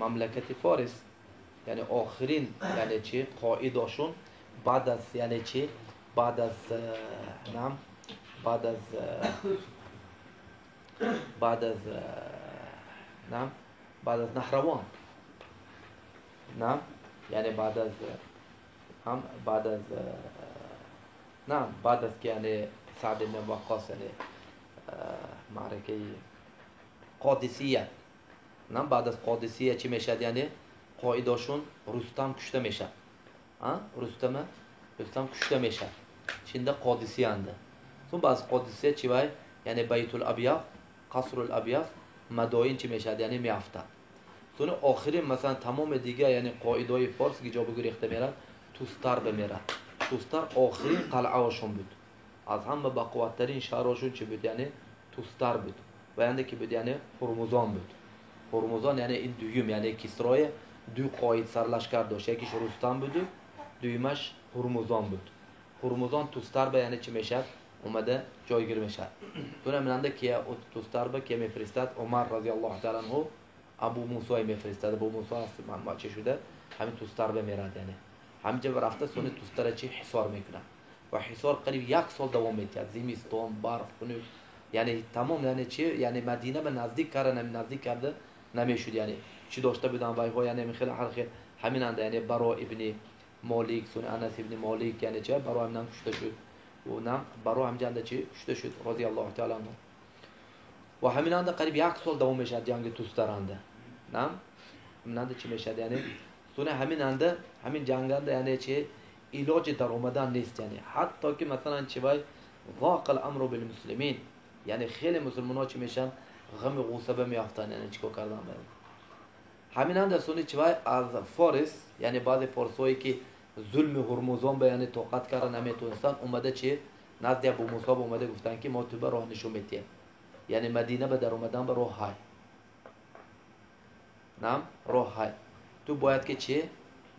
مملکت فارس یعنی آخرین یعنی چی قائداشون بعد از یعنی چی بعد از نام بعد از نام بعد از نهروان نام یعنی بعد از هم بعد از نعم بعد از که یعنی سعد بن وقاص یعنی معرکه قادسیه نعم بعد از قادسیه چی میشد یعنی قائداشون رستم کشته میشه رستم کشته میشه şimdi قادسیه انده sonra بعد از قادسیه چی وای یعنی بیت الابیض قصر الابیض مدائن چی میشد یعنی میافته sonra آخرین مثلا تمام دیگه یعنی قائدای فارس که جا گریخته میرن توستار بمیرن توستار آخرین قلعه هاشون بود از همه بقوترین شهرهاشون چی بود یعنی توستار بود و یعنی که بود یعنی هرمزان بود هرمزان یعنی این دویم یعنی کسرای دو قاید سرلشکر داشت یکیش رستم بود دویمش هرمزان بود هرمزان توستار به یعنی چی میشد اومده جایگیر میشد sonra مننده که توستار به که میفرستد عمر رضی الله تعالی عنه ابو موسی میفرستاد ابو موسی من چه شده همین توستار به میراد یعنی همینجا رفته سونه توستار چی حصار میکنه و حصار قریب 1 سال دوام میکرد زمستون برف کنه یعنی تمام یعنی چی یعنی مدینه به نزدیک نزدیک کرده نمیشد یعنی چی داشته بودن وای یعنی خیلی حرخ همین انده یعنی برا ابن مالک سونه انس ابن مالک یعنی چه برا هم کشته شد و نم برا هم جنده چی کشته شد رضی الله تعالی عنه و همین انده قریب 1 سال دوام میشد جنگ توستار انده نم مننده چی میشد یعنی سونه همین انده همین جنگنده یعنی چی علاج در اومدن نیست یعنی حتی که مثلا چی وای ضاق الامر بالمسلمین یعنی خیلی مسلمان‌ها چی میشن غم غصه میافتن یعنی چیکار کردن همین انده سونه چی وای از فارس یعنی بعضی فارسایی که ظلم هرمزان به یعنی طاقت کردن نمیتونستن اومده چی نزد ابو موسی اومده گفتن که ما تو به راه نشون میدیم یعنی مدینه به در اومدن به راه های نام راه های تو باید که چی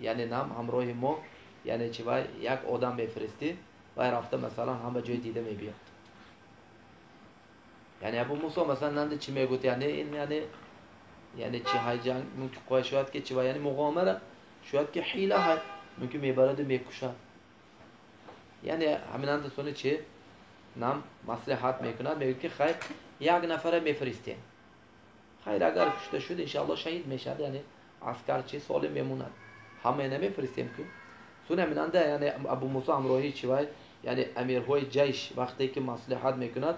یعنی نام همراه ما یعنی چی وای یک آدم بفرستی و رفته مثلا همه جای دیده میبیاد یعنی ابو موسی مثلا نند چی میگوت یعنی این یعنی چی های جنگ ممکن قای شاید که چی وای یعنی مقامره شاید که حیله های ممکن میبرد و میکشد یعنی همین اند سونه چی نام مصلحت میکند میگه که خیر یک نفر میفرستیم خیر اگر کشته شد انشاءالله شهید میشد یعنی عسکر چی سالم میموند همه نمیفرستیم که سونه مننده یعنی ابو موسی همراهی چی وای یعنی امیرهای جیش وقتی که مصلحت میکند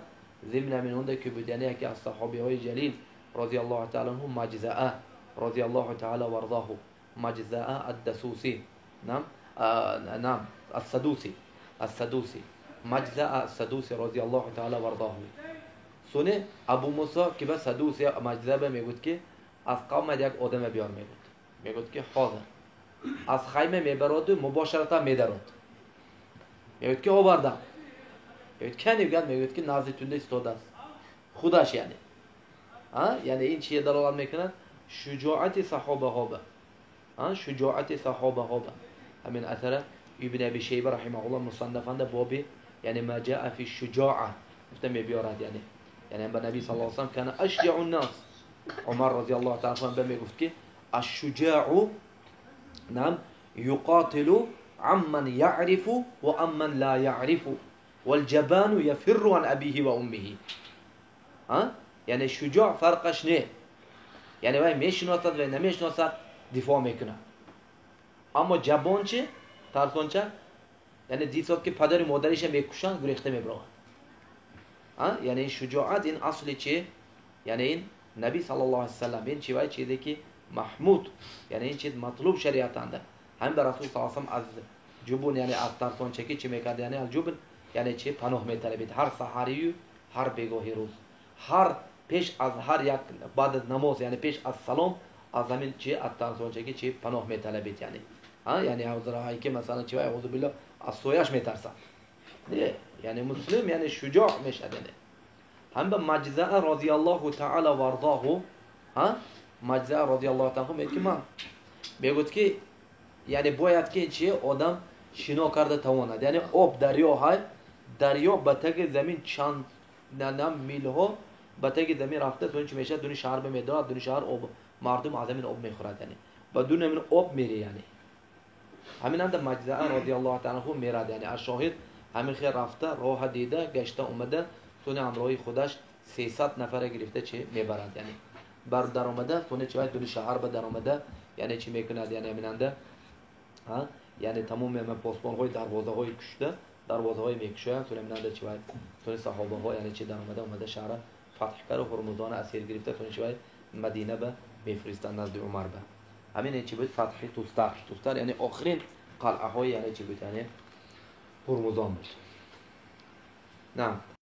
ضمن مننده که بود یعنی یکی از صحابی های جلیل رضی الله تعالی عنه مجزعه رضی الله تعالی ورضاه مجزعه الدسوسی نعم السدوسی مجزعه السدوسی رضی الله تعالی ورضاه سونه ابو موسی که به سدوسی مجزعه میگفت که از قوم یک آدم بیار میگفت که حاضر از خیمه میبرد و مباشرتا میدرد میگفت که آوردم میگفت که نمیگد میگفت که نزدیتونده استاده است خودش یعنی یعنی این چیه دلالت میکنه شجاعت صحابه ها به شجاعت صحابه ها به همین اثر ابن ابی شیبه رحمه الله مصنفنده بابی یعنی ما جاء فی الشجاعه گفته میبیارد یعنی به نبی صلی الله علیه و سلم کان اشجع الناس عمر رضی الله تعالی عنه میگفت که الشجاع نعم يقاتل عمن يعرف وعمن لا يعرف والجبان يفر عن ابيه وامه یعنی شجاع فرقش نه یعنی وای میشناسد و نمیشناسد دفاع میکنه اما جبان چه ترسان چه یعنی دیسات که پدر و مادرش میکشن گریخته میبرن یعنی این شجاعت این اصلی چه یعنی این نبی صلی الله علیه و سلم این چیزی چیزی که محمود یعنی این چیز مطلوب شریعت انده هم به رسول صلی الله علیه و سلم از جبن یعنی از ترسان چکی چی میکرد یعنی از جبن یعنی چه پناه میطلبید هر سحری هر بیگاهی روز هر پیش از هر یک بعد از نماز یعنی پیش از سلام از زمین چی از ترسان چکی چی پناه میطلبید یعنی حضرایی که مثلا چی اعوذ بالله از سویاش میترسن نه یعنی مسلم یعنی شجاع میشه نه هم به مجزعه رضی الله تعالی و ارضاه مجزعه رضی الله تعالی میگه من میگه که یعنی باید که چی آدم شنا کرده تواند یعنی آب دریا به تگ زمین چند میل ها به تگ زمین رفته تو چی میشه دونی شهر به میداد دونی شهر آب مردم از همین آب میخورد یعنی بدون همین آب میره یعنی همین اند مجزعه رضی الله تعالی عنه میرد یعنی از شاهد همین خیر رفته راه دیده گشته اومده سونه همراهی خودش 300 نفر گرفته چه میبرد یعنی بر در اومده سونه چه دون شهر به در اومده یعنی چی میکند یعنی همین اند ها یعنی تمام هم پاسبان های دروازه های کشته دروازه های میکشن سونه همین اند چه سونه صحابه ها یعنی چه در اومده شهر فتح کرد و هرمزان اسیر گرفته سونه چه مدینه به میفرستند نزد عمر به همین چی بود فتح توستر یعنی آخرین قلعه های یعنی چی بود یعنی هرمزان بود. نعم